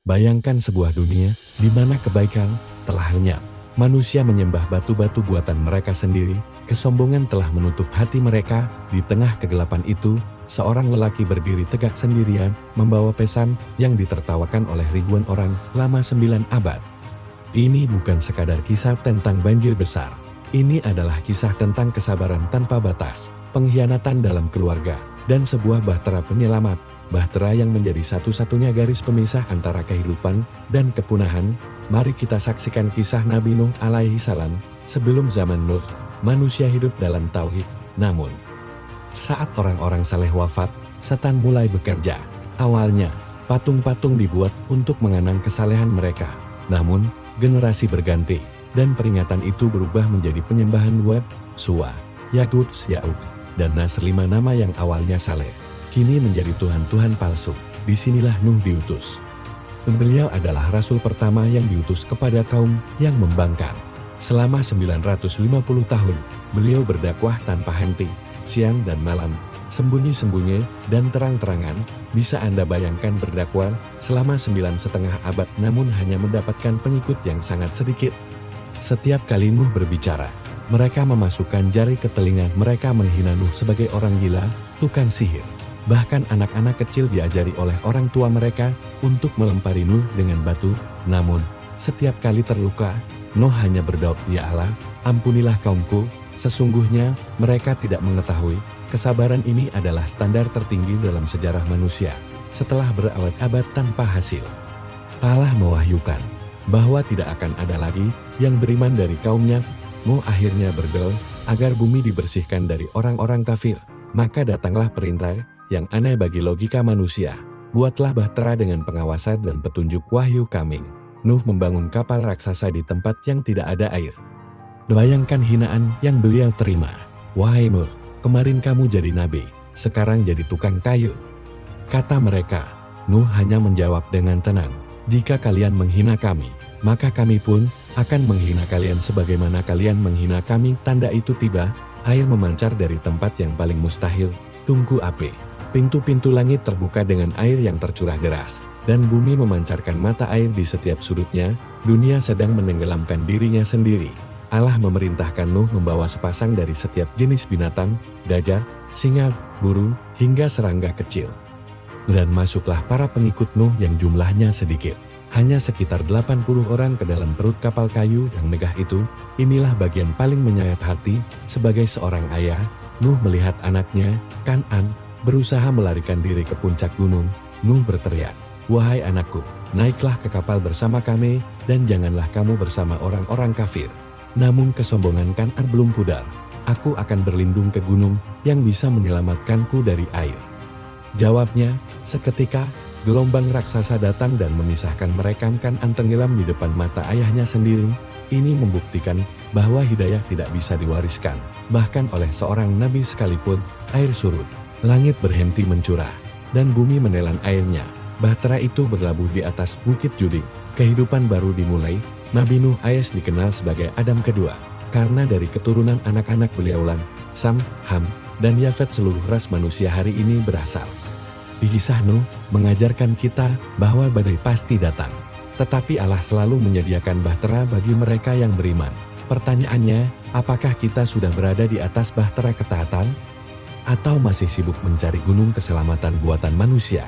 Bayangkan sebuah dunia di mana kebaikan telah lenyap. Manusia menyembah batu-batu buatan mereka sendiri, kesombongan telah menutup hati mereka. Di tengah kegelapan itu, seorang lelaki berdiri tegak sendirian, membawa pesan yang ditertawakan oleh ribuan orang selama 9 abad. Ini bukan sekadar kisah tentang banjir besar. Ini adalah kisah tentang kesabaran tanpa batas, pengkhianatan dalam keluarga, dan sebuah bahtera penyelamat. Bahtera yang menjadi satu-satunya garis pemisah antara kehidupan dan kepunahan. Mari kita saksikan kisah Nabi Nuh alaihi salam. Sebelum zaman Nuh, manusia hidup dalam tauhid. Namun, saat orang-orang saleh wafat, setan mulai bekerja. Awalnya, patung-patung dibuat untuk mengenang kesalehan mereka. Namun, generasi berganti, dan peringatan itu berubah menjadi penyembahan Web, Suwa, Yaqut, Ya'uq, dan Nasr, 5 nama yang awalnya saleh kini menjadi tuhan-tuhan palsu. Disinilah Nuh diutus. Beliau adalah rasul pertama yang diutus kepada kaum yang membangkang. Selama 950 tahun, beliau berdakwah tanpa henti, siang dan malam, sembunyi-sembunyi dan terang-terangan. Bisa Anda bayangkan berdakwah selama 9,5 abad namun hanya mendapatkan pengikut yang sangat sedikit. Setiap kali Nuh berbicara, mereka memasukkan jari ke telinga, mereka menghina Nuh sebagai orang gila, tukang sihir. Bahkan anak-anak kecil diajari oleh orang tua mereka untuk melempari Nuh dengan batu. Namun, setiap kali terluka, Nuh hanya berdoa, "Ya Allah, ampunilah kaumku." Sesungguhnya, mereka tidak mengetahui, kesabaran ini adalah standar tertinggi dalam sejarah manusia. Setelah berabad-abad tanpa hasil, Allah mewahyukan bahwa tidak akan ada lagi yang beriman dari kaumnya. Nuh akhirnya berdoa agar bumi dibersihkan dari orang-orang kafir. Maka datanglah perintah yang aneh bagi logika manusia. Buatlah bahtera dengan pengawasan dan petunjuk wahyu kami. Nuh membangun kapal raksasa di tempat yang tidak ada air. Bayangkan hinaan yang beliau terima. "Wahai Nuh, kemarin kamu jadi nabi, sekarang jadi tukang kayu." Kata mereka. Nuh hanya menjawab dengan tenang, "Jika kalian menghina kami, maka kami pun akan menghina kalian sebagaimana kalian menghina kami." Tanda itu tiba, air memancar dari tempat yang paling mustahil, tungku api. Pintu-pintu langit terbuka dengan air yang tercurah deras, dan bumi memancarkan mata air di setiap sudutnya. Dunia sedang menenggelamkan dirinya sendiri. Allah memerintahkan Nuh membawa sepasang dari setiap jenis binatang, gajah, singa, burung, hingga serangga kecil. Dan masuklah para pengikut Nuh yang jumlahnya sedikit. Hanya sekitar 80 orang ke dalam perut kapal kayu yang megah itu. Inilah bagian paling menyayat hati. Sebagai seorang ayah, Nuh melihat anaknya, Kan'an, berusaha melarikan diri ke puncak gunung. Nuh berteriak, "Wahai anakku, naiklah ke kapal bersama kami, dan janganlah kamu bersama orang-orang kafir." Namun kesombongan Kan'an belum pudar. "Aku akan berlindung ke gunung yang bisa menyelamatkanku dari air." Jawabnya, seketika, gelombang raksasa datang dan memisahkan mereka. Kan'an tenggelam di depan mata ayahnya sendiri. Ini membuktikan bahwa hidayah tidak bisa diwariskan, bahkan oleh seorang nabi sekalipun. Air surut. Langit berhenti mencurah, dan bumi menelan airnya. Bahtera itu berlabuh di atas bukit Judi. Kehidupan baru dimulai. Nabi Nuh AS dikenal sebagai Adam kedua, karena dari keturunan anak-anak beliaulah Sam, Ham, dan Yafet seluruh ras manusia hari ini berasal. Kisah Nuh mengajarkan kita bahwa badai pasti datang, tetapi Allah selalu menyediakan bahtera bagi mereka yang beriman. Pertanyaannya, apakah kita sudah berada di atas bahtera ketaatan? Atau masih sibuk mencari gunung keselamatan buatan manusia?